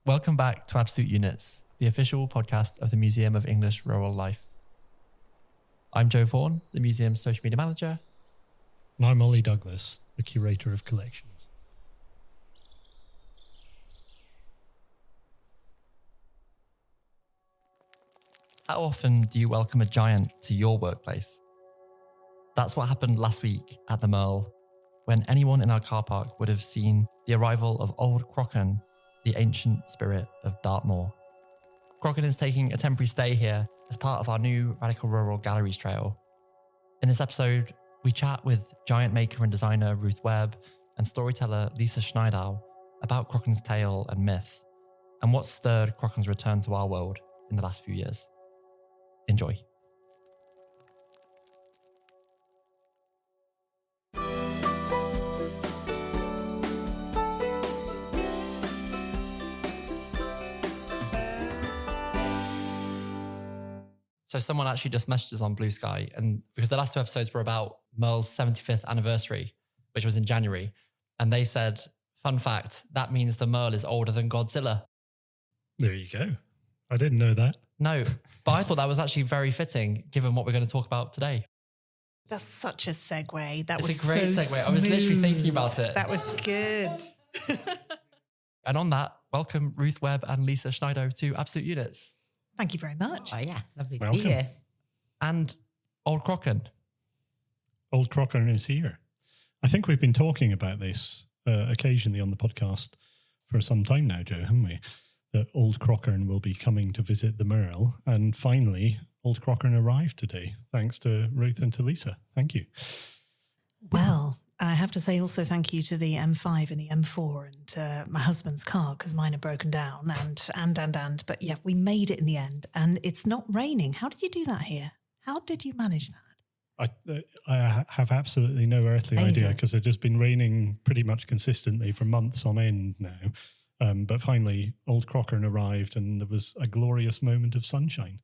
Welcome back to Absolute Units, the official podcast of the Museum of English Rural Life. I'm Joe Vaughan, the museum's social media manager. And I'm Ollie Douglas, the curator of collections. How often do you welcome a giant to your workplace? That's what happened last week at the Merle, when anyone in our car park would have seen the arrival of Old Crockern, the ancient spirit of Dartmoor. Crockern is taking a temporary stay here as part of our new Radical Rural Galleries trail. In this episode, we chat with giant maker and designer Ruth Webb and storyteller Lisa Schneidau about Crockern's tale and myth, and what stirred Crockern's return to our world in the last few years. Enjoy. So someone actually just messaged us on Blue Sky, and because the last two episodes were about Merle's 75th anniversary, which was in January, and they said, fun fact, that means the Merle is older than Godzilla. There you go. I didn't know that. No, but I thought that was actually very fitting given what we're going to talk about today. That's such a segue. It's a great segue. Smooth. I was literally thinking about it. That was good. And on that, welcome Ruth Webb and Lisa Schneidau to Absolute Units. Thank you very much. Oh, yeah. Lovely Welcome. to be here. And Old Crockern. Old Crockern is here. I think we've been talking about this occasionally on the podcast for some time now, Joe, haven't we? That Old Crockern will be coming to visit the Merle. And finally, Old Crockern arrived today, thanks to Ruth and to Lisa. Thank you. Well, I have to say also thank you to the M5 and the M4 and my husband's car, because mine are broken down and. But yeah, we made it in the end, and it's not raining. How did you do that here? How did you manage that? I have absolutely no earthly Amazing. idea, because it's just been raining pretty much consistently for months on end now. But finally, Old Crockern arrived and there was a glorious moment of sunshine.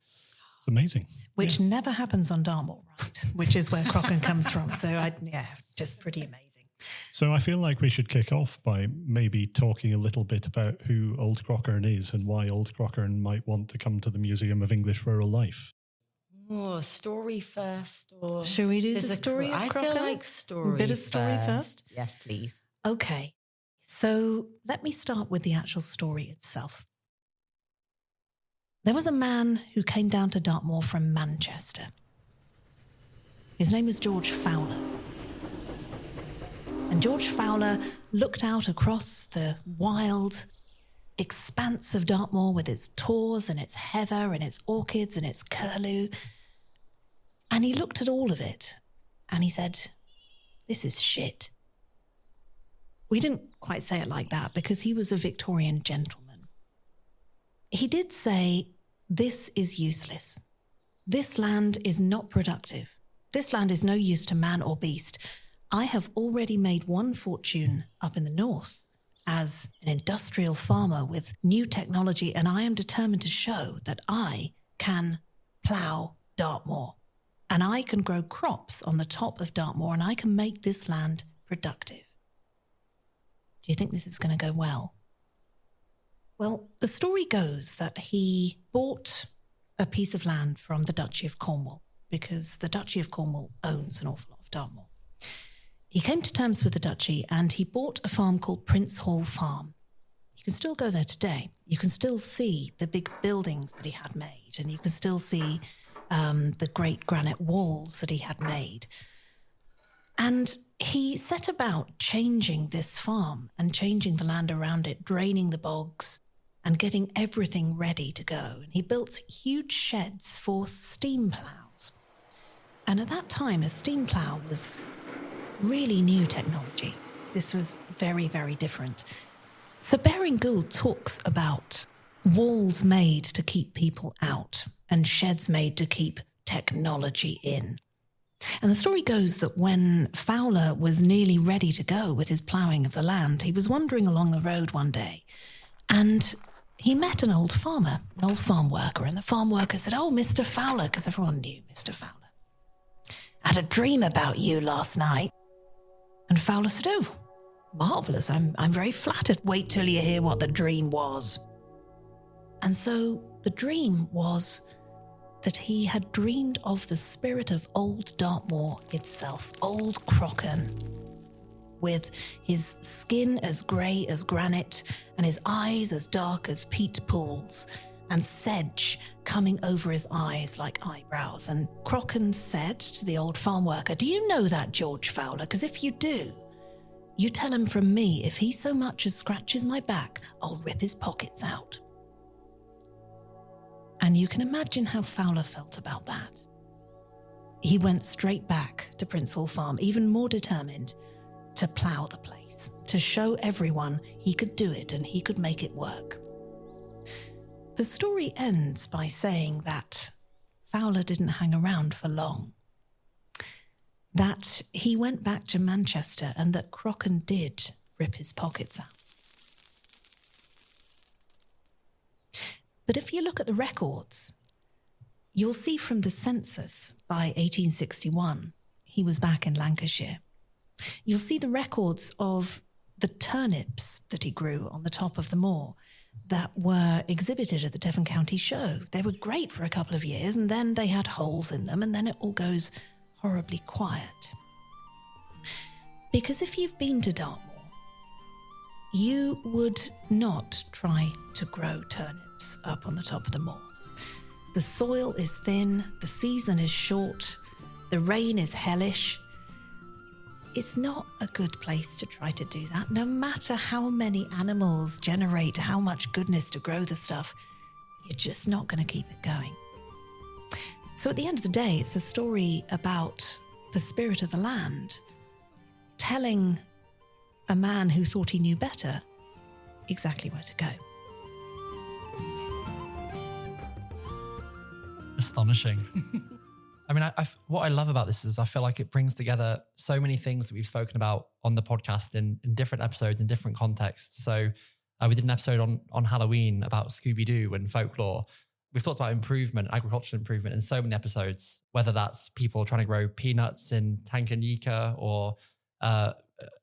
It's amazing. Which never happens on Dartmoor, right? Which is where Crockern comes from. So, just pretty amazing. So I feel like we should kick off by maybe talking a little bit about who Old Crockern is and why Old Crockern might want to come to the Museum of English Rural Life. Oh, story first, or Shall we do the story of I Crockern? feel like story. Bit of story first? Yes, please. Okay, so let me start with the actual story itself. There was a man who came down to Dartmoor from Manchester. His name was George Fowler. And George Fowler looked out across the wild expanse of Dartmoor with its tors and its heather and its orchids and its curlew. And he looked at all of it and he said, "This is shit." We didn't quite say it like that because he was a Victorian gentleman. He did say, "This is useless. This land is not productive. This land is no use to man or beast. I have already made one fortune up in the north as an industrial farmer with new technology, and I am determined to show that I can plough Dartmoor, and I can grow crops on the top of Dartmoor, and I can make this land productive. Do you think this is going to go well?" Well, the story goes that he bought a piece of land from the Duchy of Cornwall, because the Duchy of Cornwall owns an awful lot of Dartmoor. He came to terms with the Duchy and he bought a farm called Prince Hall Farm. You can still go there today. You can still see the big buildings that he had made, and you can still see the great granite walls that he had made. And he set about changing this farm and changing the land around it, draining the bogs and getting everything ready to go. And he built huge sheds for steam ploughs. And at that time, a steam plough was really new technology. This was very, very different. So Baring Gould talks about walls made to keep people out and sheds made to keep technology in. And the story goes that when Fowler was nearly ready to go with his ploughing of the land, he was wandering along the road one day and he met an old farmer, an old farm worker, and the farm worker said, "Oh, Mr. Fowler," because everyone knew Mr. Fowler, "I had a dream about you last night." And Fowler said, "Oh, marvellous, I'm very flattered. Wait till you hear what the dream was." And so the dream was that he had dreamed of the spirit of old Dartmoor itself, Old Crockern, with his skin as grey as granite and his eyes as dark as peat pools, and sedge coming over his eyes like eyebrows. And Crockern said to the old farm worker, "Do you know that, George Fowler? Because if you do, you tell him from me, if he so much as scratches my back, I'll rip his pockets out." And you can imagine how Fowler felt about that. He went straight back to Prince Hall Farm, even more determined to plough the place, to show everyone he could do it and he could make it work. The story ends by saying that Fowler didn't hang around for long, that he went back to Manchester and that Crockern did rip his pockets out. But if you look at the records, you'll see from the census by 1861, he was back in Lancashire. You'll see the records of the turnips that he grew on the top of the moor that were exhibited at the Devon County Show. They were great for a couple of years, and then they had holes in them, and then it all goes horribly quiet. Because if you've been to Dartmoor, you would not try to grow turnips up on the top of the moor. The soil is thin, the season is short, the rain is hellish. It's not a good place to try to do that. No matter how many animals generate how much goodness to grow the stuff, you're just not going to keep it going. So at the end of the day, it's a story about the spirit of the land telling a man who thought he knew better exactly where to go. Astonishing. I mean, what I love about this is I feel like it brings together so many things that we've spoken about on the podcast in different episodes, in different contexts. So we did an episode on Halloween about Scooby-Doo and folklore. We've talked about improvement, agricultural improvement in so many episodes, whether that's people trying to grow peanuts in Tanganyika or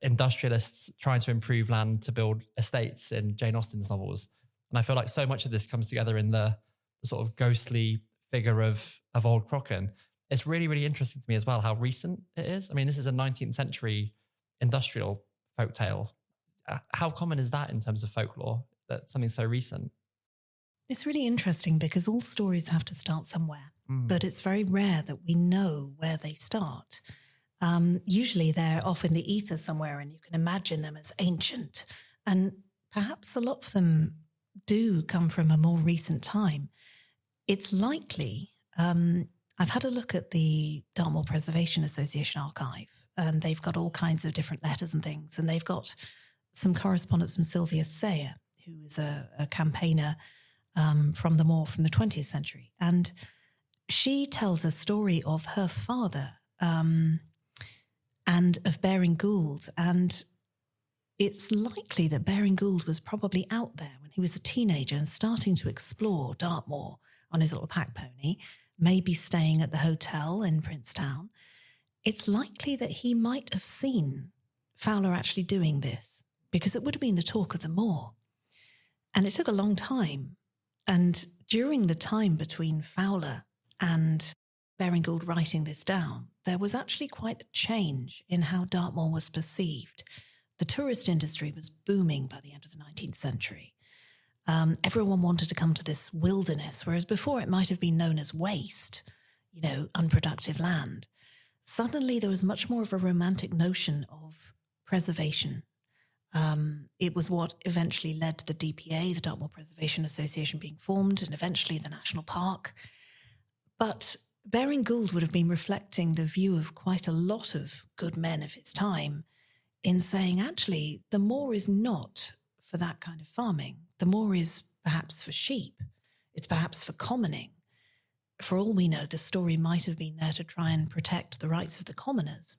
industrialists trying to improve land to build estates in Jane Austen's novels. And I feel like so much of this comes together in the sort of ghostly figure of Old Crockern. It's really, really interesting to me as well how recent it is. I mean, this is a 19th century industrial folktale. How common is that in terms of folklore, that something so recent? It's really interesting because all stories have to start somewhere, but it's very rare that we know where they start. Usually they're off in the ether somewhere and you can imagine them as ancient. And perhaps a lot of them do come from a more recent time. It's likely... I've had a look at the Dartmoor Preservation Association archive, and they've got all kinds of different letters and things, and they've got some correspondence from Sylvia Sayer, who is a campaigner from the moor from the 20th century. And she tells a story of her father and of Baring Gould. And it's likely that Baring Gould was probably out there when he was a teenager and starting to explore Dartmoor on his little pack pony, maybe staying at the hotel in Princetown. It's likely that he might have seen Fowler actually doing this because it would have been the talk of the moor. And it took a long time. And during the time between Fowler and Baring Gould writing this down, there was actually quite a change in how Dartmoor was perceived. The tourist industry was booming by the end of the 19th century. Everyone wanted to come to this wilderness, whereas before it might have been known as waste, unproductive land. Suddenly there was much more of a romantic notion of preservation. It was what eventually led to the DPA, the Dartmoor Preservation Association, being formed, and eventually the National Park. But Baring Gould would have been reflecting the view of quite a lot of good men of his time in saying, actually, the moor is not for that kind of farming. The moor is perhaps for sheep. It's perhaps for commoning. For all we know, the story might have been there to try and protect the rights of the commoners,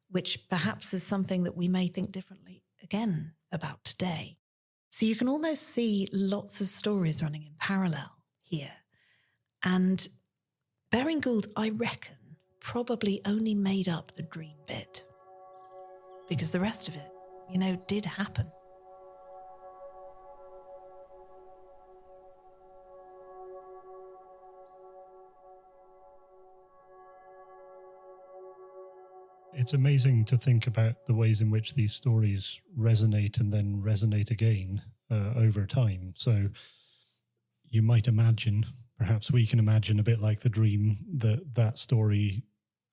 which perhaps is something that we may think differently again about today. So you can almost see lots of stories running in parallel here. And Baring Gould, I reckon, probably only made up the dream bit because the rest of it, did happen. It's amazing to think about the ways in which these stories resonate and then resonate again over time. So you might imagine, perhaps we can imagine a bit like the dream, that story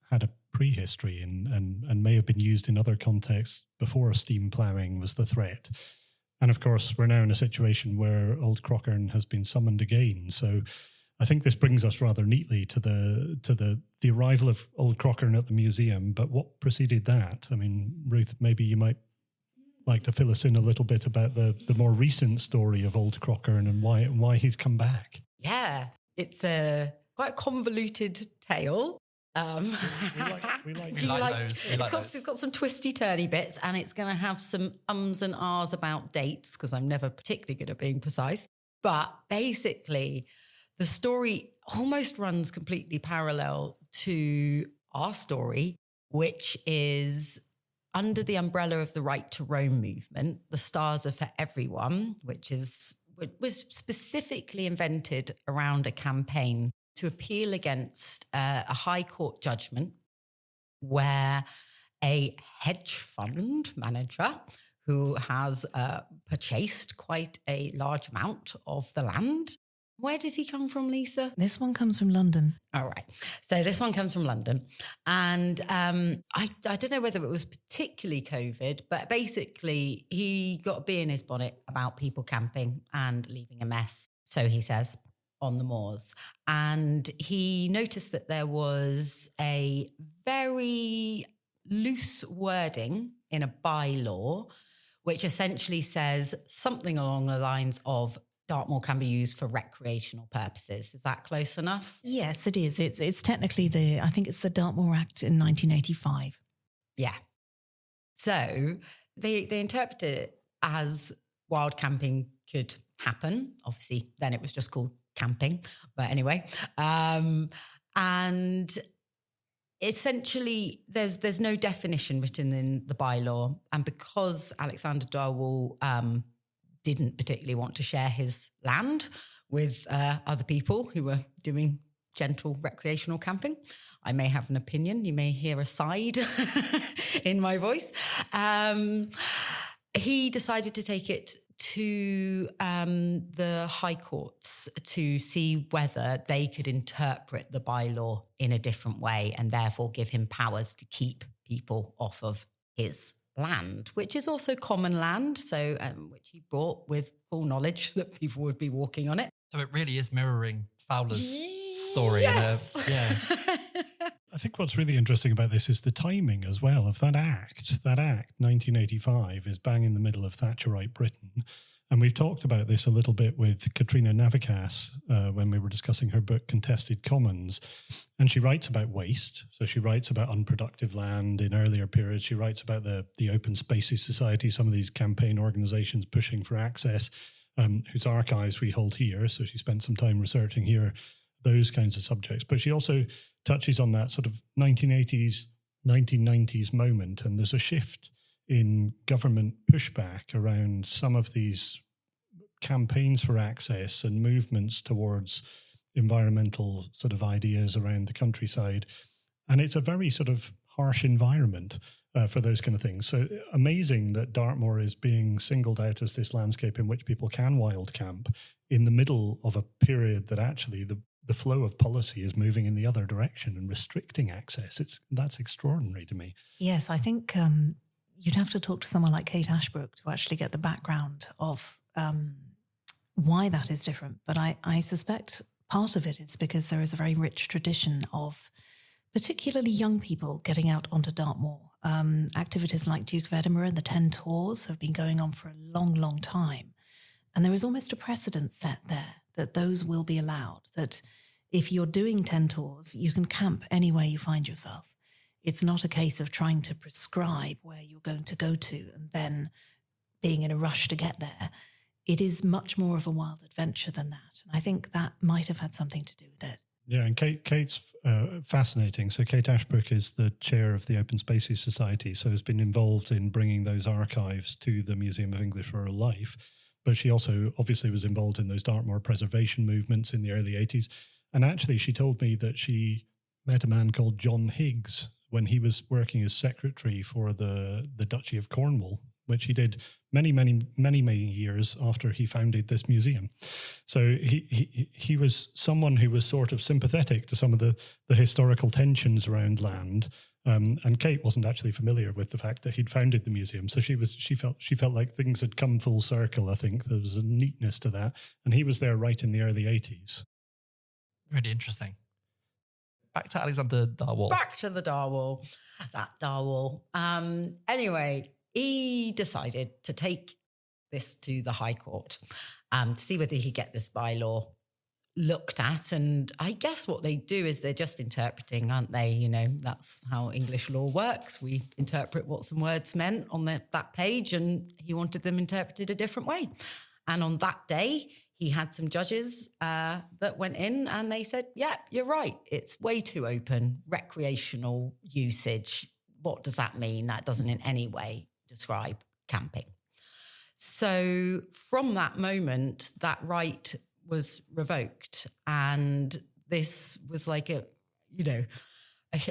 had a prehistory and may have been used in other contexts before steam ploughing was the threat. And of course, we're now in a situation where Old Crockern has been summoned again. So I think this brings us rather neatly to the arrival of Old Crockern at the museum. But what preceded that? I mean, Ruth, maybe you might like to fill us in a little bit about the more recent story of Old Crockern and why he's come back. Yeah, it's a quite convoluted tale. We like those. It's got some twisty turny bits, and it's going to have some ums and ahs about dates, because I'm never particularly good at being precise. But basically, the story almost runs completely parallel to our story, which is under the umbrella of the Right to Roam movement. The Stars Are for Everyone, which was specifically invented around a campaign to appeal against a high court judgment where a hedge fund manager who has purchased quite a large amount of the land. Where does he come from, Lisa? This one comes from London. All right. So this one comes from London. And I don't know whether it was particularly COVID, but basically he got a bee in his bonnet about people camping and leaving a mess, so he says, on the moors. And he noticed that there was a very loose wording in a bylaw, which essentially says something along the lines of Dartmoor can be used for recreational purposes. Is that close enough? Yes, it is. It's technically I think it's the Dartmoor Act in 1985. Yeah. So they interpreted it as wild camping could happen. Obviously, then it was just called camping. But anyway, and essentially there's no definition written in the bylaw. And because Alexander Darwell didn't particularly want to share his land with other people who were doing gentle recreational camping, I may have an opinion. You may hear a side in my voice. He decided to take it to the High Courts to see whether they could interpret the bylaw in a different way and therefore give him powers to keep people off of his land, which is also common land, so which he brought with full knowledge that people would be walking on it. So it really is mirroring Fowler's story. Yes. I think what's really interesting about this is the timing as well of that act. That act, 1985, is bang in the middle of Thatcherite Britain. And we've talked about this a little bit with Katrina Navikas when we were discussing her book, Contested Commons. And she writes about waste. So she writes about unproductive land in earlier periods. She writes about the Open Spaces Society, some of these campaign organisations pushing for access, whose archives we hold here. So she spent some time researching here those kinds of subjects. But she also touches on that sort of 1980s, 1990s moment. And there's a shift in government pushback around some of these campaigns for access and movements towards environmental sort of ideas around the countryside. And it's a very sort of harsh environment for those kind of things. So amazing that Dartmoor is being singled out as this landscape in which people can wild camp in the middle of a period that actually the flow of policy is moving in the other direction and restricting access. That's extraordinary to me. Yes, I think you'd have to talk to someone like Kate Ashbrook to actually get the background of why that is different. But I suspect part of it is because there is a very rich tradition of particularly young people getting out onto Dartmoor. Activities like Duke of Edinburgh and the 10 Tours have been going on for a long, long time. And there is almost a precedent set there that those will be allowed, that if you're doing 10 tours, you can camp anywhere you find yourself. It's not a case of trying to prescribe where you're going to go to and then being in a rush to get there. It is much more of a wild adventure than that. And I think that might have had something to do with it. Yeah, and Kate's fascinating. So Kate Ashbrook is the chair of the Open Spaces Society, so has been involved in bringing those archives to the Museum of English Rural Life. But she also obviously was involved in those Dartmoor preservation movements in the early 80s. And actually, she told me that she met a man called John Higgs when he was working as secretary for the Duchy of Cornwall, which he did many years after he founded this museum. So he was someone who was sort of sympathetic to some of the historical tensions around land. And Kate wasn't actually familiar with the fact that he'd founded the museum. So she felt like things had come full circle. I think there was a neatness to that. And he was there right in the early 80s. Really interesting. Back to Alexander Darwall. Back to the Darwall. That Darwall. Anyway, he decided to take this to the High Court to see whether he could get this bylaw looked at. And I guess what they do is they're just interpreting, aren't they? You know, that's how English law works. We interpret what some words meant on that page, and he wanted them interpreted a different way. And on that day, he had some judges that went in and they said, yeah, you're right. It's way too open, recreational usage. What does that mean? That doesn't in any way describe camping. So from that moment, that right was revoked. And this was like an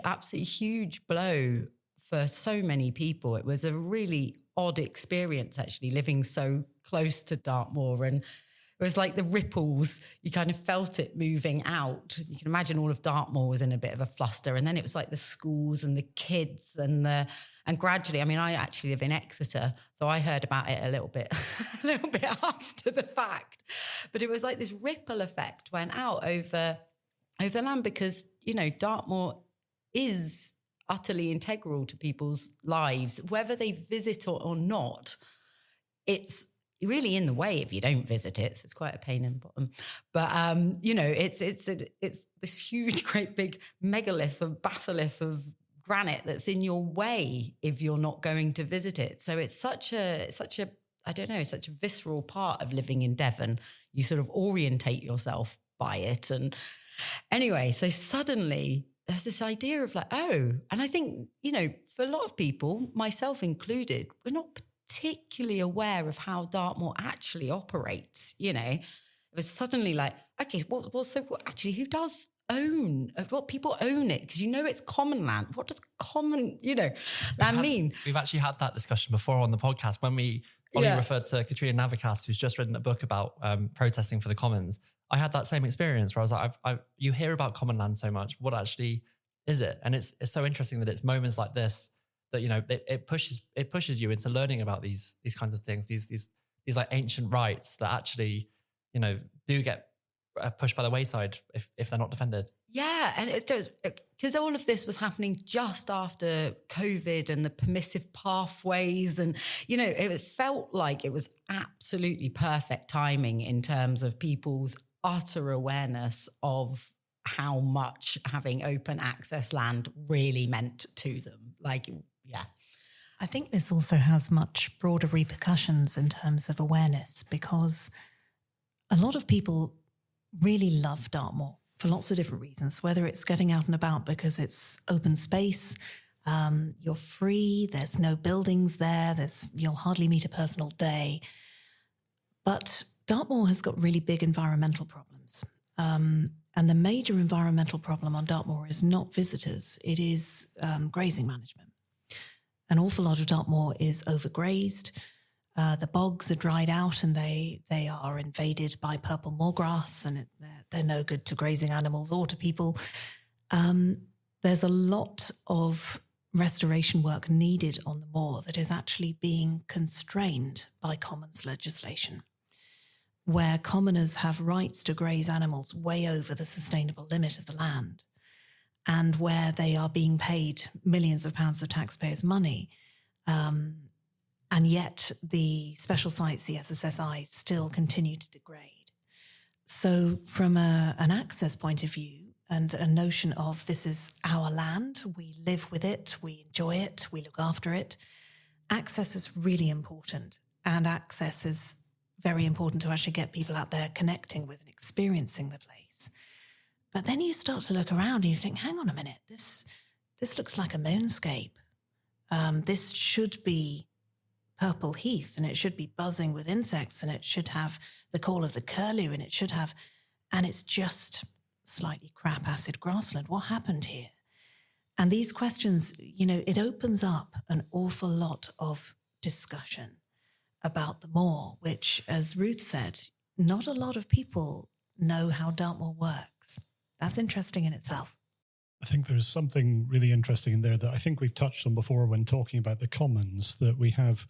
absolutely huge blow for so many people. It was a really odd experience, actually, living so close to Dartmoor. And it was like the ripples, you kind of felt it moving out. You can imagine all of Dartmoor was in a bit of a fluster. And then it was like the schools and the kids and gradually, I mean, I actually live in Exeter, so I heard about it a little bit after the fact. But it was like this ripple effect went out over land because, you know, Dartmoor is utterly integral to people's lives, whether they visit or not. It's really in the way if you don't visit it. So it's quite a pain in the bottom. But, it's this huge, great big megalith of basilisk of granite that's in your way if you're not going to visit it. So it's such a visceral part of living in Devon. You sort of orientate yourself by it. And anyway, so suddenly there's this idea of like, oh, and I think, you know, for a lot of people, myself included, we're not particularly aware of how Dartmoor actually operates. You know, it was suddenly like, okay, actually, who does own? What people own it? Because you know it's common land. What does common, land mean? We've actually had that discussion before on the podcast when Ollie referred to Katrina Navickas, who's just written a book about protesting for the commons. I had that same experience where I was like, you hear about common land so much. What actually is it? And it's so interesting that it's moments like this that, you know, it pushes you into learning about these kinds of things, these like ancient rights that actually, you know, do get pushed by the wayside if they're not defended. Yeah, and it does, because all of this was happening just after COVID and the permissive pathways, and you know, it felt like it was absolutely perfect timing in terms of people's utter awareness of how much having open access land really meant to them. Like, yeah. I think this also has much broader repercussions in terms of awareness, because a lot of people really love Dartmoor for lots of different reasons, whether it's getting out and about because it's open space, you're free, there's no buildings there, you'll hardly meet a person all day. But Dartmoor has got really big environmental problems. And the major environmental problem on Dartmoor is not visitors, it is grazing management. An awful lot of Dartmoor is overgrazed. The bogs are dried out and they are invaded by purple moorgrass, and they're no good to grazing animals or to people. There's a lot of restoration work needed on the moor that is actually being constrained by commons legislation, where commoners have rights to graze animals way over the sustainable limit of the land, and where they are being paid millions of pounds of taxpayers' money. And yet the special sites, the SSSIs, still continue to degrade. So from an access point of view and a notion of this is our land, we live with it, we enjoy it, we look after it, access is really important. And access is very important to actually get people out there connecting with and experiencing the place. But then you start to look around and you think, hang on a minute, this looks like a moonscape. This should be purple heath, and it should be buzzing with insects, and it should have the call of the curlew, and it's just slightly crap acid grassland. What happened here? And these questions, it opens up an awful lot of discussion about the moor, which, as Ruth said, not a lot of people know how Dartmoor works. That's interesting in itself. I think there's something really interesting in there that I think we've touched on before when talking about the commons, that we have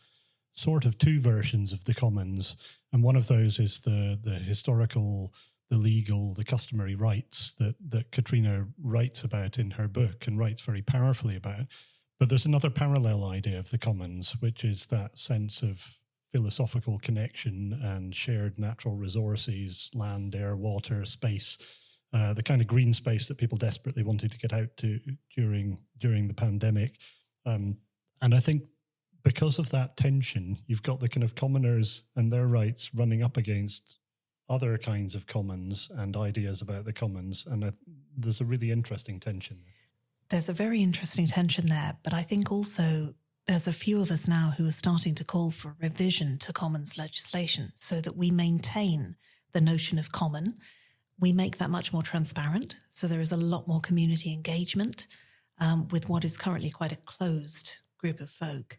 sort of two versions of the commons. And one of those is the historical, the legal, the customary rights that Katrina writes about in her book and writes very powerfully about. But there's another parallel idea of the commons, which is that sense of philosophical connection and shared natural resources, land, air, water, space, the kind of green space that people desperately wanted to get out to during the pandemic. And I think because of that tension, you've got the kind of commoners and their rights running up against other kinds of commons and ideas about the commons. And there's a really interesting tension. There's a very interesting tension there, but I think also there's a few of us now who are starting to call for revision to commons legislation so that we maintain the notion of common. We make that much more transparent, so there is a lot more community engagement with what is currently quite a closed group of folk,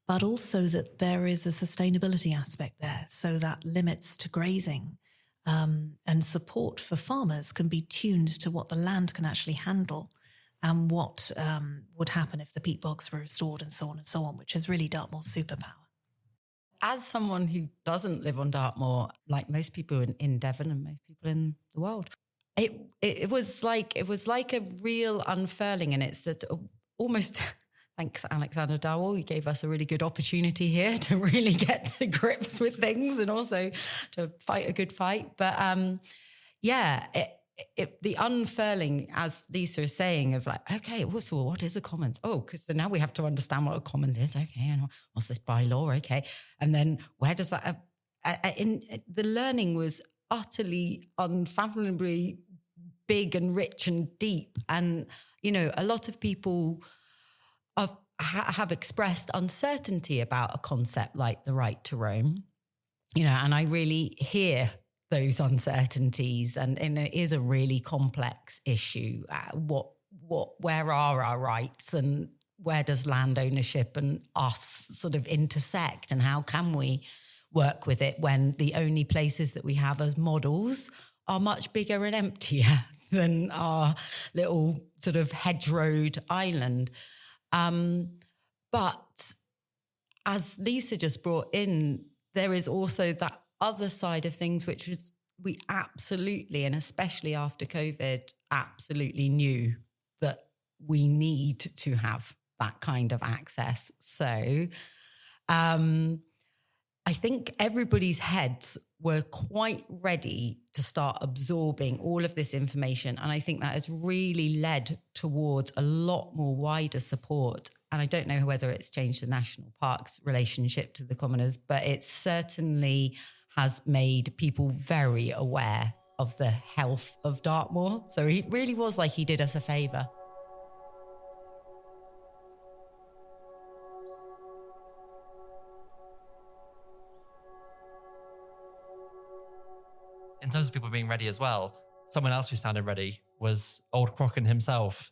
but also that there is a sustainability aspect there, so that limits to grazing and support for farmers can be tuned to what the land can actually handle and what would happen if the peat bogs were restored and so on, which is really Dartmoor's superpower. As someone who doesn't live on Dartmoor, like most people in Devon and most people in the world, it was like a real unfurling, and it's that almost. Thanks, Alexander Dowell. You gave us a really good opportunity here to really get to grips with things and also to fight a good fight. But the unfurling, as Lisa is saying, of like, okay, so what is a commons? Oh, because now we have to understand what a commons is. Okay, and what's this bylaw? Okay, and then where does that? The learning was utterly, unfathomably big and rich and deep, and a lot of people have expressed uncertainty about a concept like the right to roam, and I really hear those uncertainties, and it is a really complex issue. Where are our rights, and where does land ownership and us sort of intersect, and how can we work with it when the only places that we have as models are much bigger and emptier than our little sort of hedgerowed island. But as Lisa just brought in, there is also that other side of things, which was we absolutely, and especially after COVID, absolutely knew that we need to have that kind of access. So I think everybody's heads were quite ready to start absorbing all of this information. And I think that has really led towards a lot more wider support. And I don't know whether it's changed the national parks relationship to the commoners, but it certainly has made people very aware of the health of Dartmoor. So it really was like he did us a favour. In terms of people being ready as well, someone else who sounded ready was Old Crockern himself.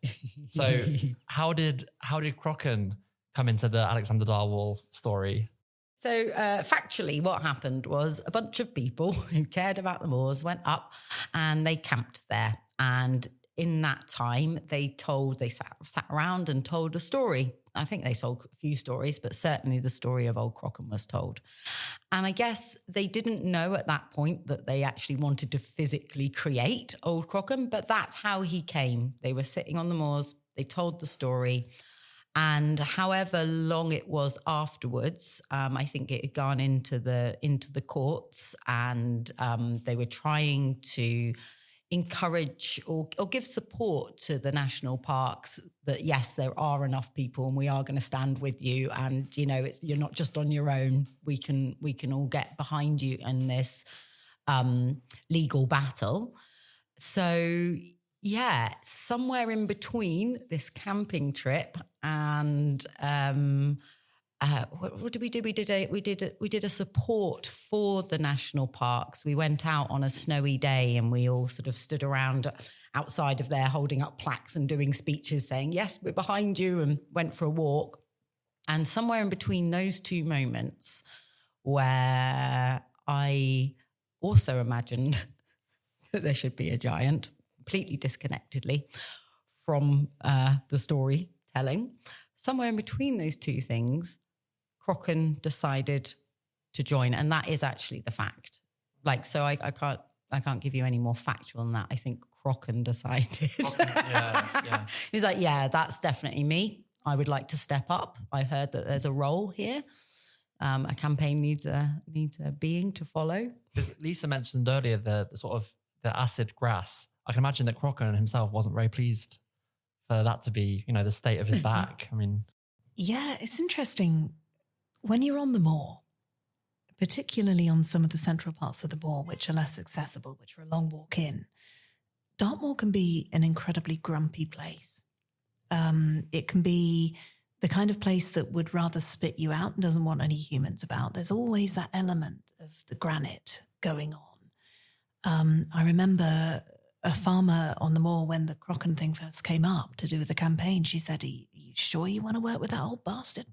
So how did Crockern come into the Alexander Darwell story? So factually, what happened was a bunch of people who cared about the moors went up and they camped there. And in that time, they sat around and told a story. I think they told a few stories, but certainly the story of Old Crockern was told. And I guess they didn't know at that point that they actually wanted to physically create Old Crockern, but that's how he came. They were sitting on the moors, they told the story. And however long it was afterwards, I think it had gone into the courts, and they were trying to encourage or give support to the national parks that yes, there are enough people and we are going to stand with you, and you're not just on your own. We can all get behind you in this legal battle. So yeah, somewhere in between this camping trip and what did we do? We did a support for the national parks. We went out on a snowy day and we all sort of stood around outside of there holding up plaques and doing speeches saying, yes, we're behind you, and went for a walk. And somewhere in between those two moments where I also imagined that there should be a giant, completely disconnectedly from the storytelling, somewhere in between those two things, Crockern decided to join, and that is actually the fact. Like, so I can't give you any more factual than that. I think Crockern decided. Yeah. He's like, yeah, that's definitely me. I would like to step up. I heard that there's a role here. A campaign needs a being to follow. Because Lisa mentioned earlier the sort of the acid grass. I can imagine that Crockern himself wasn't very pleased for that to be, the state of his back. I mean, yeah, it's interesting. When you're on the moor, particularly on some of the central parts of the moor, which are less accessible, which are a long walk in, Dartmoor can be an incredibly grumpy place. It can be the kind of place that would rather spit you out and doesn't want any humans about. There's always that element of the granite going on. I remember a farmer on the moor when the Crockern thing first came up to do with the campaign. She said, are you sure you want to work with that old bastard?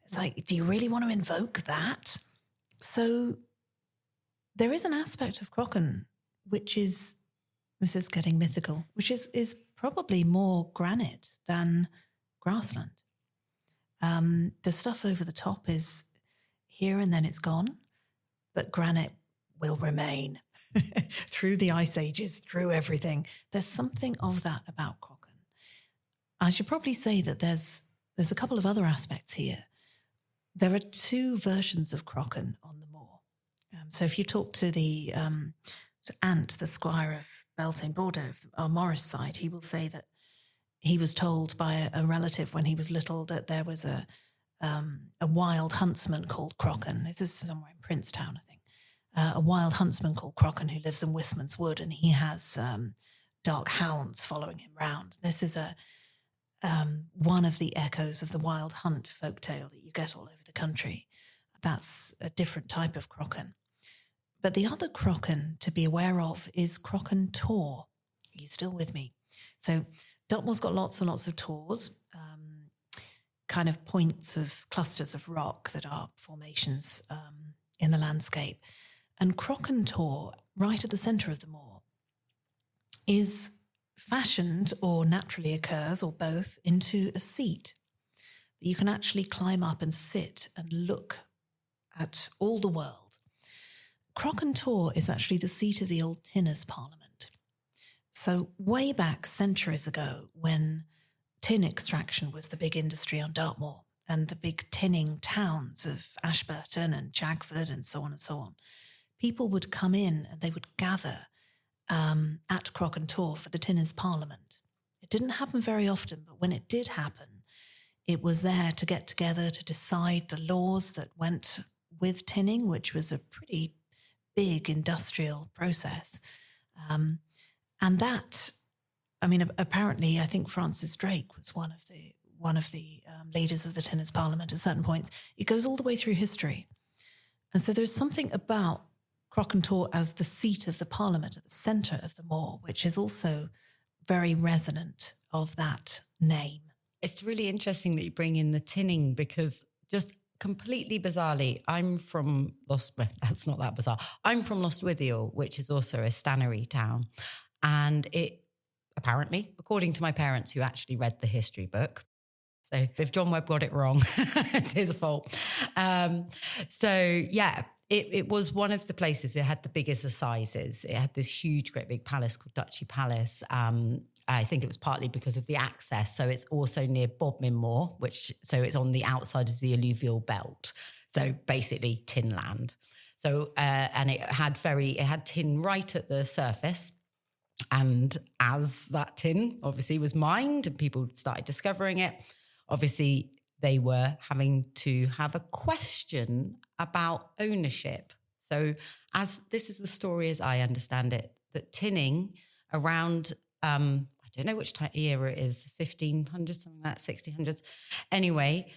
It's like, do you really want to invoke that? So there is an aspect of Crockern which is, this is getting mythical, which is probably more granite than grassland. The stuff over the top is here and then it's gone, but granite will remain through the ice ages, through everything. There's something of that about Crockern. I should probably say that there's a couple of other aspects here. There are two versions of Crockern on the moor. So if you talk to the to Ant, the squire of Beltane Bordeaux, our Morris side, he will say that he was told by a relative when he was little that there was a wild huntsman called Crockern. This is somewhere in Princetown, I think. A wild huntsman called Crockern who lives in Wistman's Wood, and he has dark hounds following him round. This is one of the echoes of the wild hunt folktale that you get all over the country. That's a different type of Crockern. But the other Crockern to be aware of is Crockern Tor. Are you still with me? So Dartmoor's got lots and lots of tors, kind of points of clusters of rock that are formations in the landscape. And Crockern Tor, right at the centre of the moor, is fashioned or naturally occurs, or both, into a seat that you can actually climb up and sit and look at all the world. Crockern Tor is actually the seat of the old Tinners' Parliament. So way back centuries ago, when tin extraction was the big industry on Dartmoor and the big tinning towns of Ashburton and Chagford and so on, people would come in and they would gather at Crockern Tor for the Tinners' Parliament. It didn't happen very often, but when it did happen, it was there to get together to decide the laws that went with tinning, which was a pretty big industrial process. And that, apparently, I think Francis Drake was one of the leaders of the Tinners' Parliament at certain points. It goes all the way through history. And so there's something about Crockern Tor as the seat of the Parliament at the centre of the moor, which is also very resonant of that name. It's really interesting that you bring in the tinning, because just completely bizarrely, I'm from that's not that bizarre. I'm from Lostwithiel, which is also a stannery town. And it apparently, according to my parents who actually read the history book, so if John Webb got it wrong, it's his fault. It was one of the places. It had the biggest assizes. It had this huge, great big palace called Duchy Palace. I think it was partly because of the access. So it's also near Bodmin Moor, so it's on the outside of the alluvial belt. So basically tin land. So, and it had tin right at the surface. And as that tin obviously was mined and people started discovering it, obviously they were having to have a question about ownership. So as this is the story as I understand it, that tinning around, I don't know which era it is, 1500, something like that, 1600s. Anyway,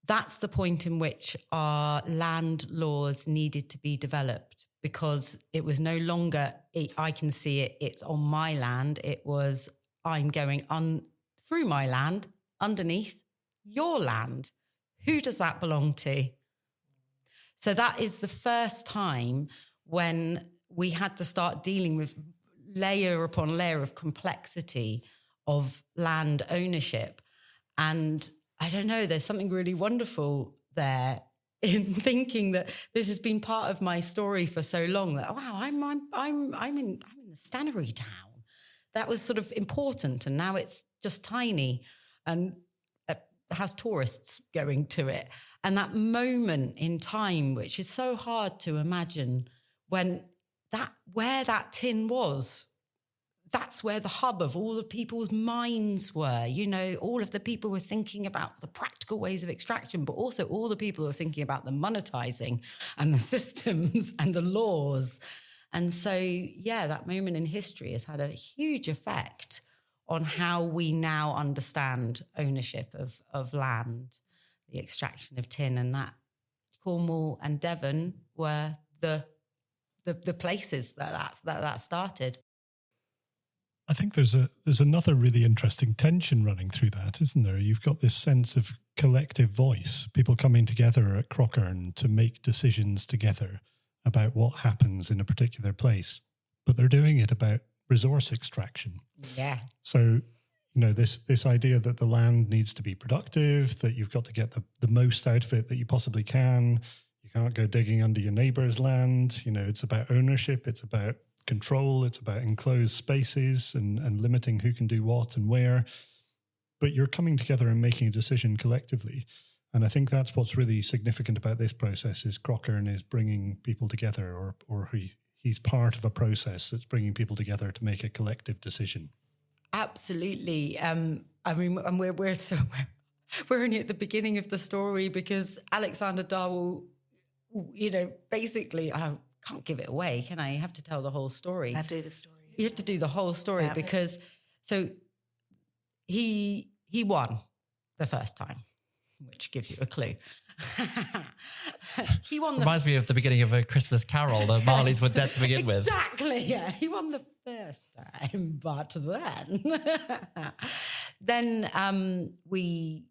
that's the point in which our land laws needed to be developed, because it was no longer, I can see it, it's on my land. It was, I'm going through my land, underneath your land. Who does that belong to? So that is the first time when we had to start dealing with layer upon layer of complexity of land ownership. And I don't know, there's something really wonderful there in thinking that this has been part of my story for so long that, wow, I'm in the Stannery town. That was sort of important, and now it's just tiny and it has tourists going to it. And that moment in time, which is so hard to imagine, when where that tin was, that's where the hub of all the people's minds were. You know, all of the people were thinking about the practical ways of extraction, but also all the people were thinking about the monetizing and the systems and the laws. And so, yeah, that moment in history has had a huge effect on how we now understand ownership of land, the extraction of tin, and that Cornwall and Devon were the places that started. I think there's another really interesting tension running through that, isn't there? You've got this sense of collective voice, people coming together at Crockern to make decisions together about what happens in a particular place, but they're doing it about resource extraction. Yeah. So, you know, this idea that the land needs to be productive, that you've got to get the most out of it that you possibly can. You can't go digging under your neighbour's land. You know, it's about ownership. It's about control. It's about enclosed spaces and limiting who can do what and where. But you're coming together and making a decision collectively. And I think that's what's really significant about this process is Crockern is bringing people together, or he's part of a process that's bringing people together to make a collective decision. Absolutely. I mean, and we're only at the beginning of the story, because Alexander Darwell, you know, basically, I can't give it away, can I? You have to tell the whole story. I do the story. You have to do the whole story, because so he won the first time, which gives you a clue. He won. Reminds me of the beginning of A Christmas Carol. The Marleys were dead to begin with. Exactly. Yeah, he won the first time, but then we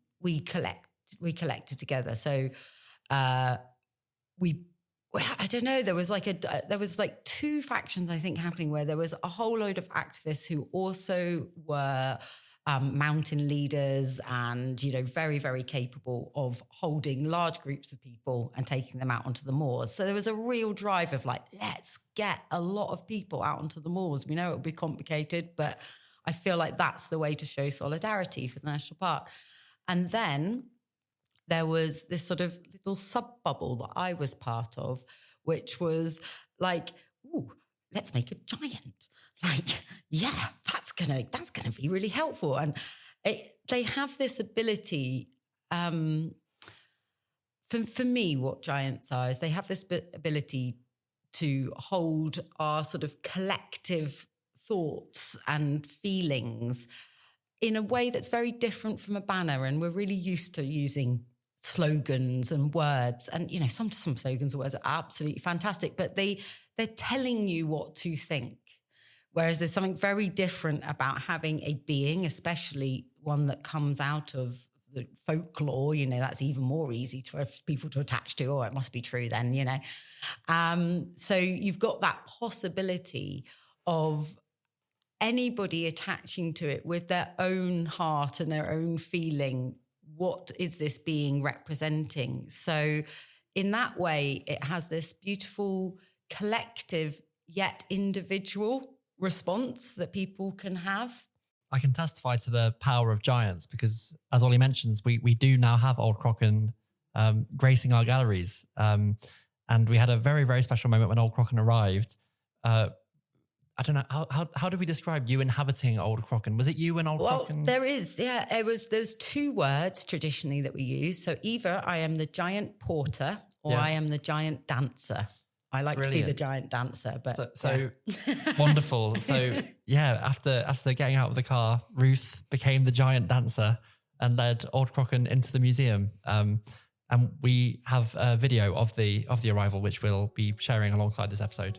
collected together. So I don't know. There was like two factions, I think, happening, where there was a whole load of activists who also were mountain leaders and, you know, very, very capable of holding large groups of people and taking them out onto the moors. So there was a real drive of like, let's get a lot of people out onto the moors. We know it will be complicated, but I feel like that's the way to show solidarity for the national park. And then there was this sort of little sub-bubble that I was part of, which was like, ooh, let's make a giant. Like, yeah, that's gonna be really helpful. And they have this ability. For me, what giants are is they have this ability to hold our sort of collective thoughts and feelings in a way that's very different from a banner. And we're really used to using slogans and words, and you know, some slogans and words are absolutely fantastic, but they're telling you what to think. Whereas there's something very different about having a being, especially one that comes out of the folklore. You know, that's even more easy for people to attach to. Oh, it must be true then, you know. So you've got that possibility of anybody attaching to it with their own heart and their own feeling. What is this being representing? So in that way, it has this beautiful collective yet individual response that people can have. I can testify to the power of giants because, as Ollie mentions, we do now have Old Crockern gracing our galleries. And we had a very, very special moment when Old Crockern arrived. I don't know, how do we describe you inhabiting Old Crockern? Was it you and Old Crockern? There's two words traditionally that we use. So either I am the giant porter or I am the giant dancer. I like to be the giant dancer, but so wonderful. So after getting out of the car, Ruth became the giant dancer and led Old Crockern into the museum. And we have a video of the arrival, which we'll be sharing alongside this episode.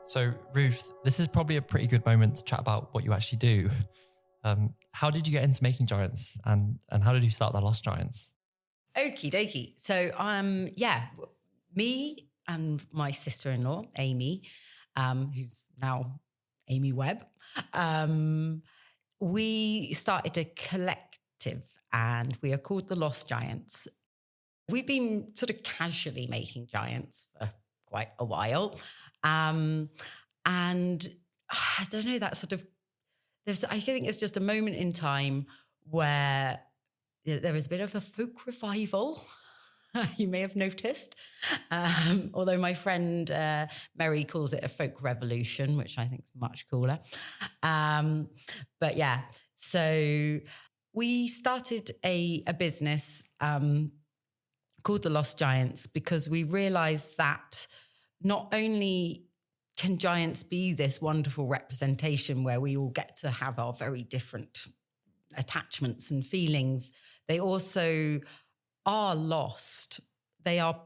So, Ruth, this is probably a pretty good moment to chat about what you actually do. How did you get into making giants, and how did you start the Lost Giants? Okie dokie. So, me and my sister-in-law, Amy, who's now Amy Webb, we started a collective, and we are called the Lost Giants. We've been sort of casually making giants for quite a while. And I don't know, that sort of, I think it's just a moment in time where there is a bit of a folk revival. You may have noticed, although my friend Mary calls it a folk revolution, which I think is much cooler. But yeah, so we started a business called the Lost Giants because we realised that not only can giants be this wonderful representation where we all get to have our very different attachments and feelings, they also are lost. They are,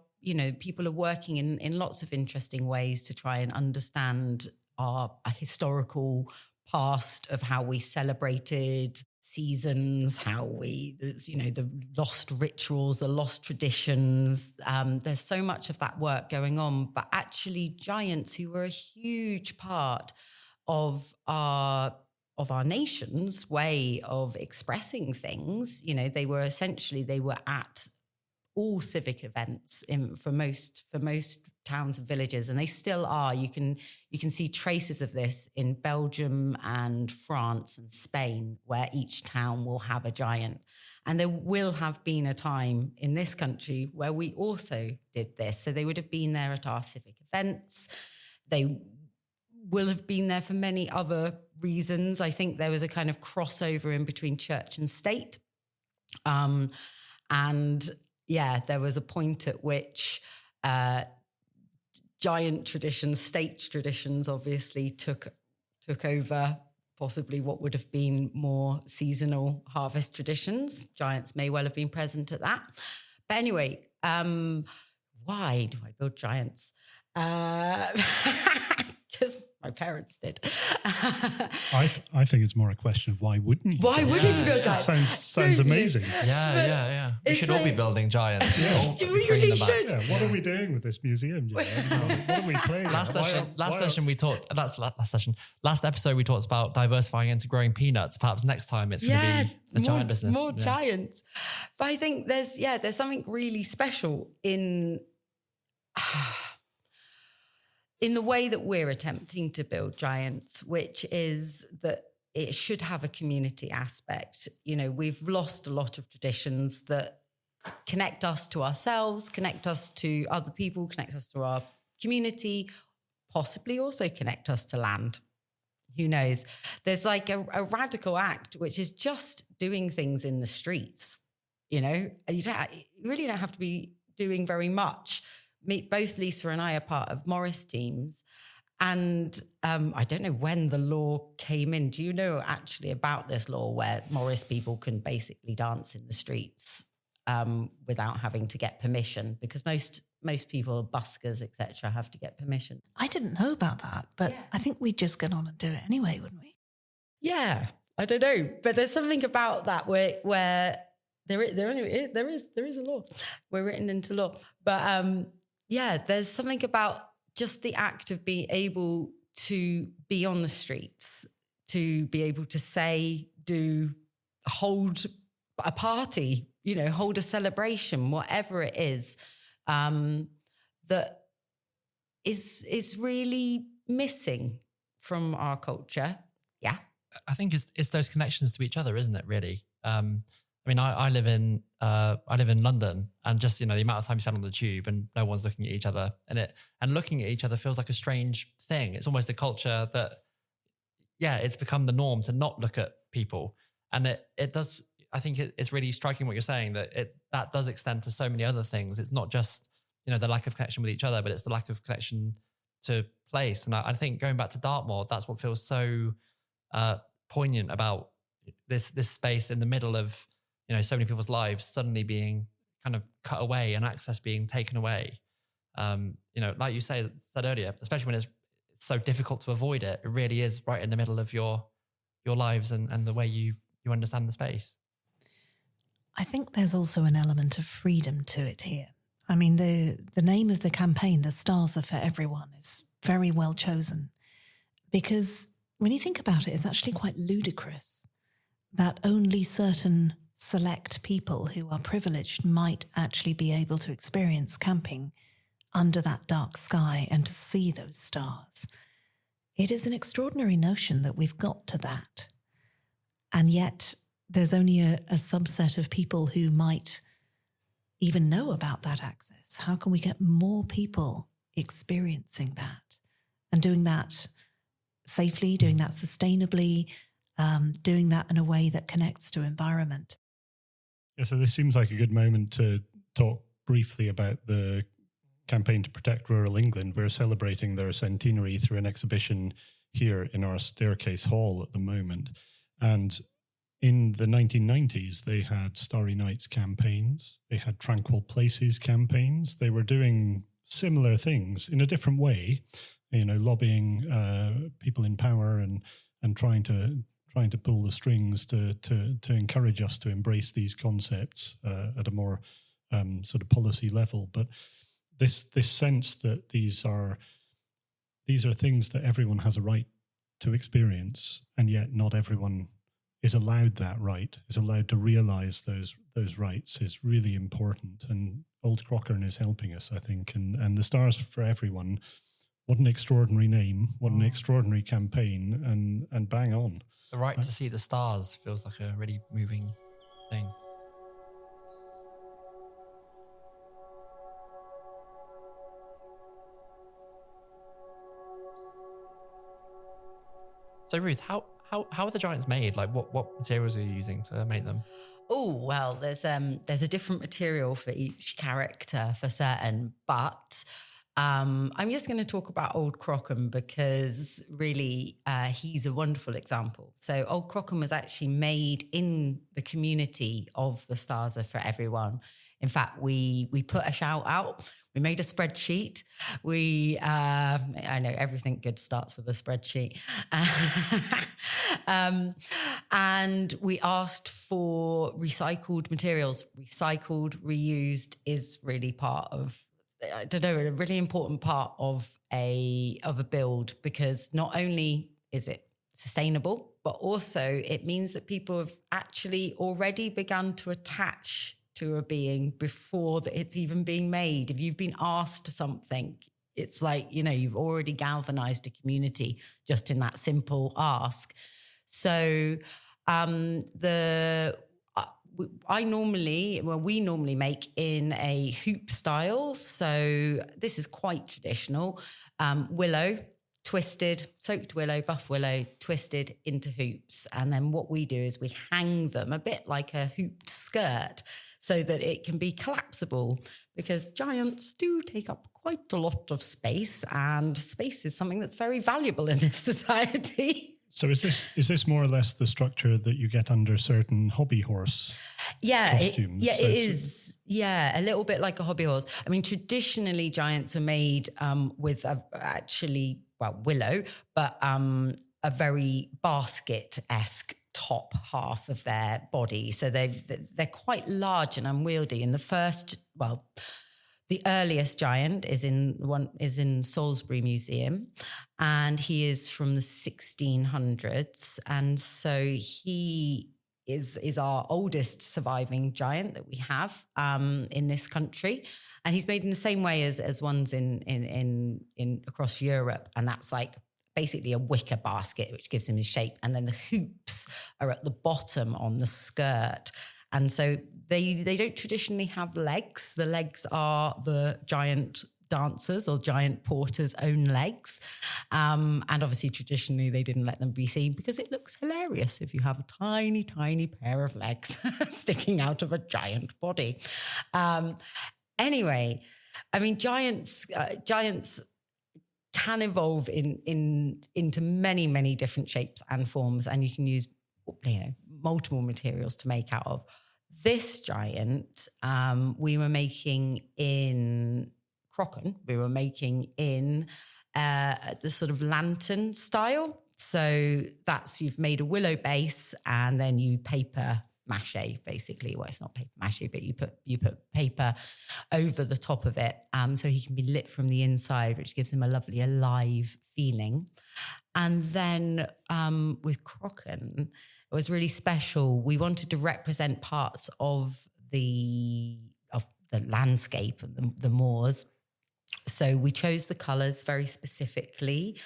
people are working in lots of interesting ways to try and understand our historical past of how we celebrated seasons, how we, the lost rituals, the lost traditions. There's so much of that work going on, but actually giants who were a huge part of our nation's way of expressing things. They were at all civic events for most towns and villages, and they still are. You can see traces of this in Belgium and France and Spain, where each town will have a giant. And there will have been a time in this country where we also did this. So they would have been there at our civic events. They will have been there for many other reasons. I think there was a kind of crossover in between church and state. And yeah, there was a point at which giant traditions, state traditions, obviously took over possibly what would have been more seasonal harvest traditions. Giants may well have been present at that. But anyway, why do I build giants? Because my parents did. I think it's more a question of why wouldn't you? Why wouldn't you build giants? Sounds amazing. Yeah. We should all be buildling giants. You really should. Yeah, what are we doing with this museum? What are we playing? Last episode we talked about diversifying into growing peanuts. Perhaps next time it's going to be a giant business. More giants. But I think there's something really special in the way that we're attempting to build giants, which is that it should have a community aspect. We've lost a lot of traditions that connect us to ourselves, connect us to other people, connect us to our community, possibly also connect us to land. Who knows? There's like a radical act, which is just doing things in the streets, and you really don't have to be doing very much. Both Lisa and I are part of Morris teams. And I don't know when the law came in. Do you know actually about this law where Morris people can basically dance in the streets without having to get permission? Because most people, buskers, etc., have to get permission. I didn't know about that, but I think we'd just get on and do it anyway, wouldn't we? Yeah, I don't know. But there's something about that where there is a law. We're written into law. But there's something about just the act of being able to be on the streets, to be able to say, do, hold a party, hold a celebration, whatever it is, that is really missing from our culture. Yeah. I think it's those connections to each other, isn't it, really? I live in London, and just, the amount of time you spend on the tube and no one's looking at each other, and looking at each other feels like a strange thing. It's almost a culture that, it's become the norm to not look at people. And it does, I think it's really striking what you're saying, that does extend to so many other things. It's not just the lack of connection with each other, but it's the lack of connection to place. And I think going back to Dartmoor, that's what feels so poignant about this space in the middle of, so many people's lives suddenly being kind of cut away and access being taken away. Like you said earlier, especially when it's so difficult to avoid it, it really is right in the middle of your lives and the way you understand the space. I think there's also an element of freedom to it here. I mean, the name of the campaign, The Stars Are For Everyone, is very well chosen because when you think about it, it's actually quite ludicrous that only certain select people who are privileged might actually be able to experience camping under that dark sky and to see those stars. It is an extraordinary notion that we've got to that. And yet there's only a subset of people who might even know about that access. How can we get more people experiencing that and doing that safely, doing that sustainably, doing that in a way that connects to environment? Yeah, so this seems like a good moment to talk briefly about the campaign to protect rural England. We're celebrating their centenary through an exhibition here in our staircase hall at the moment. And in the 1990s, they had Starry Nights campaigns. They had Tranquil Places campaigns. They were doing similar things in a different way, lobbying people in power and trying to pull the strings to encourage us to embrace these concepts at a more sort of policy level. But this sense that these are things that everyone has a right to experience, and yet not everyone is allowed that right, is allowed to realise those rights, is really important. And Old Crockern is helping us, I think. And the Stars for Everyone, what an extraordinary name, what an extraordinary campaign, and bang on. The right to see the stars feels like a really moving thing. So Ruth, how are the giants made? Like what materials are you using to make them? Oh, well, there's a different material for each character for certain, but I'm just going to talk about Old Crockern because really he's a wonderful example. So Old Crockern was actually made in the community of The Stars Are For Everyone. In fact, we put a shout out. We made a spreadsheet. I know everything good starts with a spreadsheet. And we asked for recycled materials. Recycled, reused is really part of, a really important part of a build, because not only is it sustainable, but also it means that people have actually already begun to attach to a being before that it's even being made. If you've been asked something, it's like, you've already galvanized a community just in that simple ask. So we normally make in a hoop style. So this is quite traditional. Willow, twisted, soaked willow, buff willow, twisted into hoops. And then what we do is we hang them a bit like a hooped skirt so that it can be collapsible, because giants do take up quite a lot of space, and space is something that's very valuable in this society. So is this more or less the structure that you get under certain hobby horse costumes? It is. Yeah, a little bit like a hobby horse. I mean, traditionally giants are made with willow, but a very basket-esque top half of their body. So they're quite large and unwieldy. And the earliest giant is in Salisbury Museum, and he is from the 1600s. And so he is our oldest surviving giant that we have in this country. And he's made in the same way as ones in across Europe. And that's like basically a wicker basket, which gives him his shape. And then the hoops are at the bottom on the skirt. And so they don't traditionally have legs. The legs are the giant dancers or giant porters' own legs. And obviously, traditionally, they didn't let them be seen because it looks hilarious if you have a tiny, tiny pair of legs sticking out of a giant body. Anyway, I mean, giants can evolve into many, many different shapes and forms, and you can use, you know, multiple materials to make out of. This giant, we were making in Crockern. We were making in the sort of lantern style. So that's, you've made a willow base and then you paper mache, basically. Well, it's not paper mache, but you put paper over the top of it, so he can be lit from the inside, which gives him a lovely alive feeling. And then with Crockern, it was really special. We wanted to represent parts of the landscape and the moors. So we chose the colours very specifically.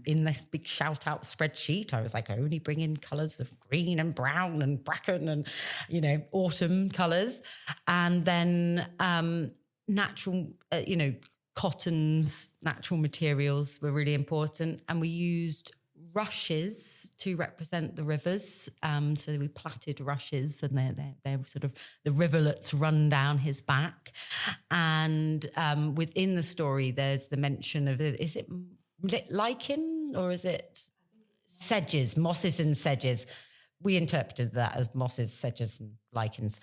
In this big shout out spreadsheet, I was like, I only bring in colours of green and brown and bracken and, you know, autumn colours. And then natural, cottons, natural materials were really important. And we used rushes to represent the rivers. So we plaited rushes, and they're sort of the rivulets run down his back. And within the story, there's the mention of, is it lichen or is it sedges, mosses and sedges? We interpreted that as mosses, sedges and lichens.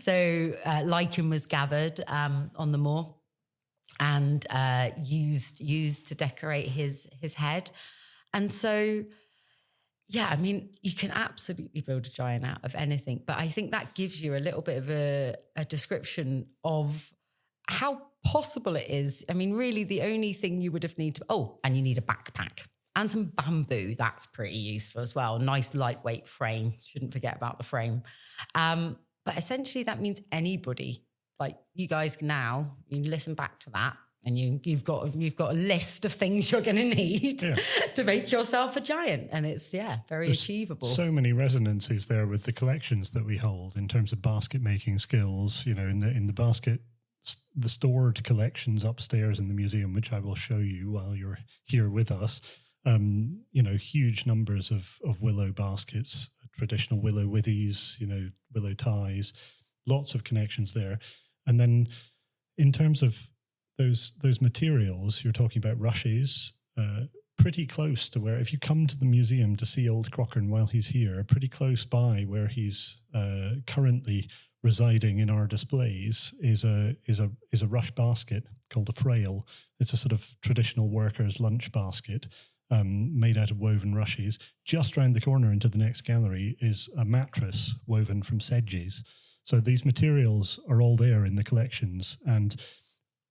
So lichen was gathered on the moor and used to decorate his head. And so, yeah, I mean, you can absolutely build a giant out of anything. But I think that gives you a little bit of a description of how possible it is. I mean, really, the only thing you would have needed and you need a backpack and some bamboo. That's pretty useful as well. Nice lightweight frame. Shouldn't forget about the frame. But essentially, that means anybody, like you guys now, you listen back to that, and you've got a list of things you're going to need to make yourself a giant, and it's very achievable. So many resonances there with the collections that we hold in terms of basket making skills. You know, in the basket. The stored collections upstairs in the museum, which I will show you while you're here with us, huge numbers of willow baskets, traditional willow withies, willow ties, lots of connections there. And then in terms of those materials, you're talking about rushes, pretty close to where, if you come to the museum to see Old Crockern while he's here, pretty close by where he's currently residing in our displays is a rush basket called a frail. It's a sort of traditional worker's lunch basket made out of woven rushes. Just round the corner into the next gallery is a mattress woven from sedges. So these materials are all there in the collections. And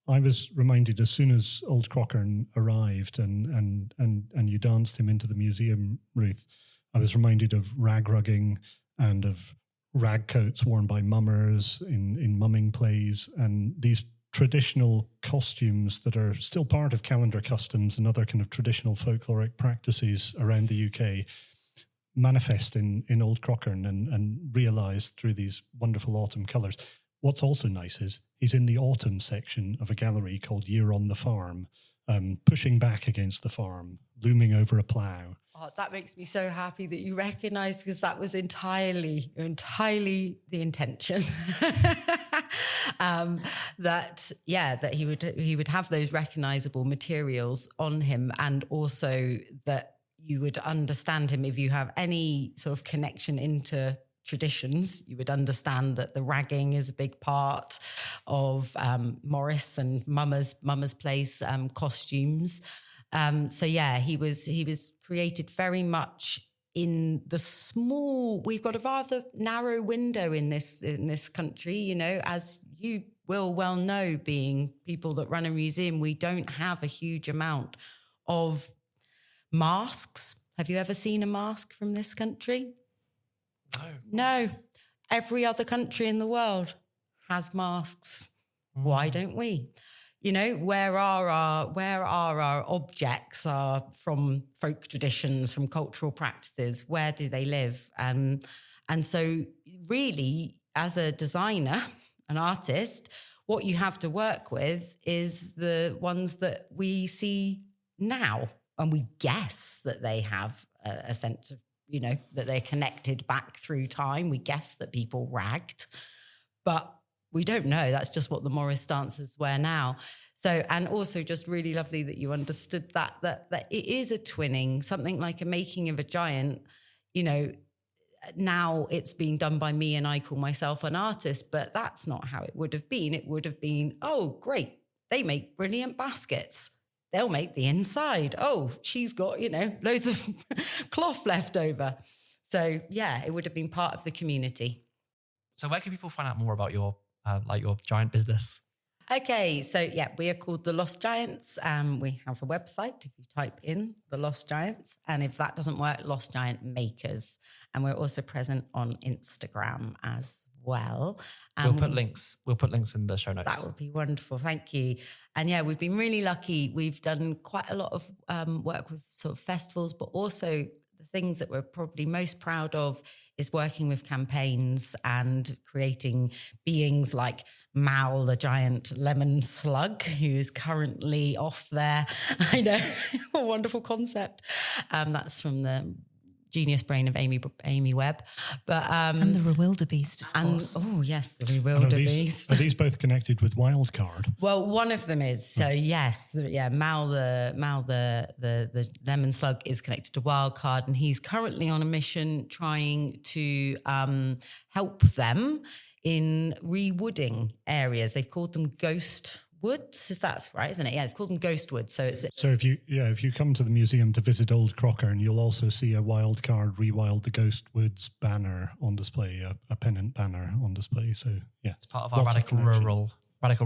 I was reminded, as soon as Old Crockern arrived and you danced him into the museum, Ruth, I was reminded of rag rugging and of rag coats worn by mummers in mumming plays, and these traditional costumes that are still part of calendar customs and other kind of traditional folkloric practices around the UK manifest in Old Crockern and realised through these wonderful autumn colours. What's also nice is he's in the autumn section of a gallery called Year on the Farm, pushing back against the farm, looming over a plough. Oh, that makes me so happy that you recognised, because that was entirely the intention. That he would have those recognisable materials on him, and also that you would understand him if you have any sort of connection into traditions. You would understand that the ragging is a big part of Morris and Mama's Place costumes. He was created very much in the small. We've got a rather narrow window in this country, as you will well know, being people that run a museum. We don't have a huge amount of masks. Have you ever seen a mask from this country? No. Every other country in the world has masks. Why don't we? Where are our objects are from folk traditions, from cultural practices? Where do they live? And so really, as a designer, an artist, what you have to work with is the ones that we see now. And we guess that they have a sense of, that they're connected back through time. We guess that people ragged. But we don't know. That's just what the Morris dancers wear now. So, and also just really lovely that you understood that it is a twinning, something like a making of a giant. You know, now it's being done by me and I call myself an artist, but that's not how it would have been. It would have been, oh, great, they make brilliant baskets. They'll make the inside. Oh, she's got, you know, loads of cloth left over. So yeah, it would have been part of the community. So where can people find out more about your your giant business? Okay, so yeah, we are called The Lost Giants. We have a website if you type in The Lost Giants. And if that doesn't work, Lost Giant Makers. And we're also present on Instagram as well. We'll put links in the show notes. That would be wonderful. Thank you. And yeah, we've been really lucky. We've done quite a lot of work with sort of festivals, but also the things that we're probably most proud of is working with campaigns and creating beings like Mal, the giant lemon slug, who is currently off there. I know, a wonderful concept. That's from the genius brain of Amy Webb. But and the Rewildebeest, of course. Oh yes, the Rewildebeest. Are these both connected with Wildcard? Well, one of them is. So yes, yeah, Mal the lemon slug is connected to Wildcard, and he's currently on a mission trying to help them in rewooding areas. They've called them ghost woods. Is that right? Isn't it? Yeah, they've called them ghost woods. So if you come to the museum to visit Old Crockern, you'll also see a Wildcard Rewild the Ghost Woods banner on display, a pennant banner on display. So yeah, it's part of our radical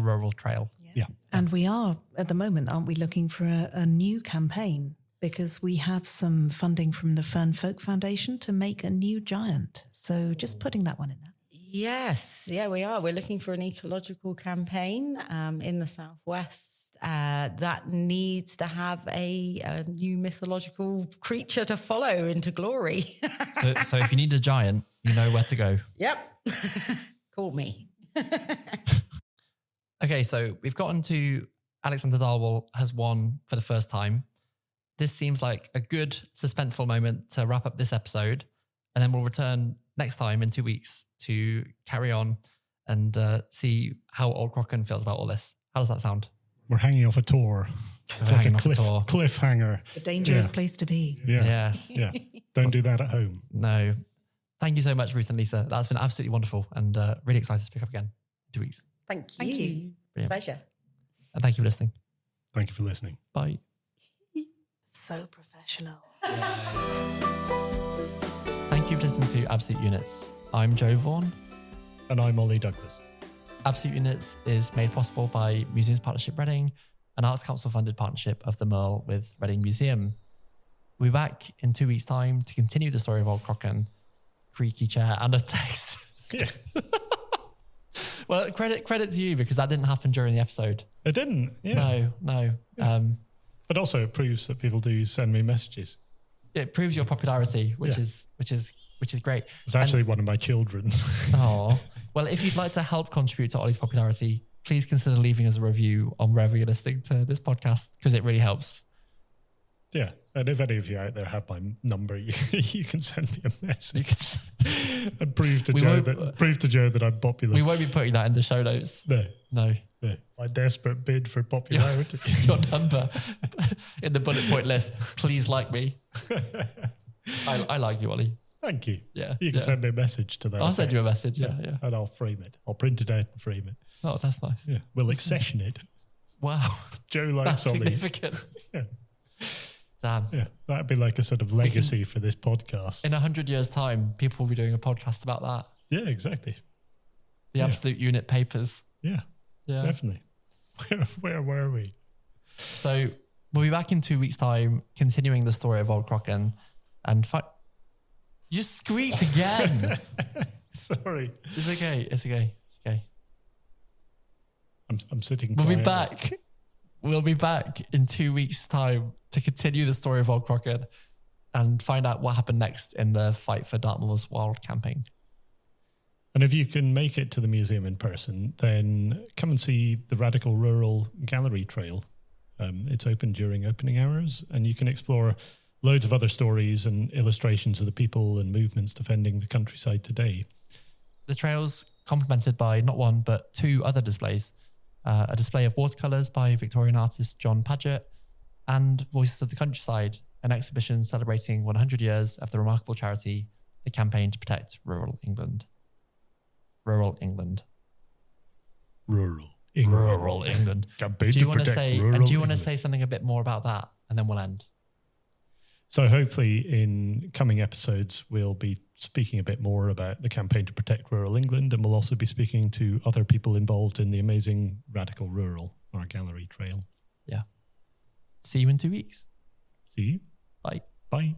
rural trail. Yeah. And we are at the moment, aren't we, looking for a new campaign, because we have some funding from the Fern Folk Foundation to make a new giant. So just putting that one in there. Yes, yeah, we are. We're looking for an ecological campaign in the southwest that needs to have a new mythological creature to follow into glory. So if you need a giant, you know where to go. Yep, call me. Okay, so we've gotten to Alexander Darwell has won for the first time. This seems like a good suspenseful moment to wrap up this episode, and then we'll return next time in 2 weeks to carry on and see how Old Crockern feels about all this. How does that sound? We're hanging off a tour. It's like a cliffhanger. A dangerous place to be. Yeah. Yes. Yeah. Don't do that at home. No. Thank you so much, Ruth and Lisa. That's been absolutely wonderful, and really excited to pick up again in 2 weeks. Thank you. Thank you. Brilliant. Pleasure. And thank you for listening. Thank you for listening. Bye. So professional. Thank you for listening to Absolute Units. I'm Joe Vaughan. And I'm Ollie Douglas. Absolute Units is made possible by Museums Partnership Reading, an Arts Council funded partnership of the Merle with Reading Museum. We'll be back in 2 weeks' time to continue the story of Old Crockern, creaky chair and a text. Yeah. Well, credit to you, because that didn't happen during the episode. It didn't. Yeah. No. Yeah. But also it proves that people do send me messages. It proves your popularity, which is great. It's actually one of my children's. Oh, well, if you'd like to help contribute to Ollie's popularity, please consider leaving us a review on wherever you're listening to this podcast, because it really helps. Yeah, and if any of you out there have my number, you can send me a message and prove to Joe that I'm popular. We won't be putting that in the show notes. No. My desperate bid for popularity. Your number in the bullet point list. Please like me. I like you, Ollie. Thank you. Yeah. You can send me a message to that. I'll send you a message. Yeah. And I'll frame it. I'll print it out and frame it. Oh, that's nice. Yeah. We'll accession it. Wow. Joe likes Ollie. That's significant. Yeah. Damn. Yeah. That'd be like a sort of legacy for this podcast. In 100 years' time, people will be doing a podcast about that. Yeah, exactly. The Absolute Unit papers. Yeah. Definitely. Where were we? So we'll be back in 2 weeks' time, continuing the story of Old Crockern and You squeaked again. Sorry. It's okay. I'm sitting. We'll be back. We'll be back in 2 weeks' time to continue the story of Old Crockern and find out what happened next in the fight for Dartmoor's wild camping. And if you can make it to the museum in person, then come and see the Radical Rural Gallery Trail. It's open during opening hours, and you can explore loads of other stories and illustrations of the people and movements defending the countryside today. The trail's complemented by not one, but two other displays. A display of watercolours by Victorian artist John Paget and Voices of the Countryside, an exhibition celebrating 100 years of the remarkable charity, the Campaign to Protect Rural England. Rural England. Rural England. Rural England. Campaign Do you to want to protect say, rural and do you want to England. say something a bit more about that, and then we'll end? So hopefully in coming episodes, we'll be speaking a bit more about the Campaign to Protect Rural England, and we'll also be speaking to other people involved in the amazing Radical Rural, our gallery trail. Yeah. See you in 2 weeks. See you. Bye. Bye.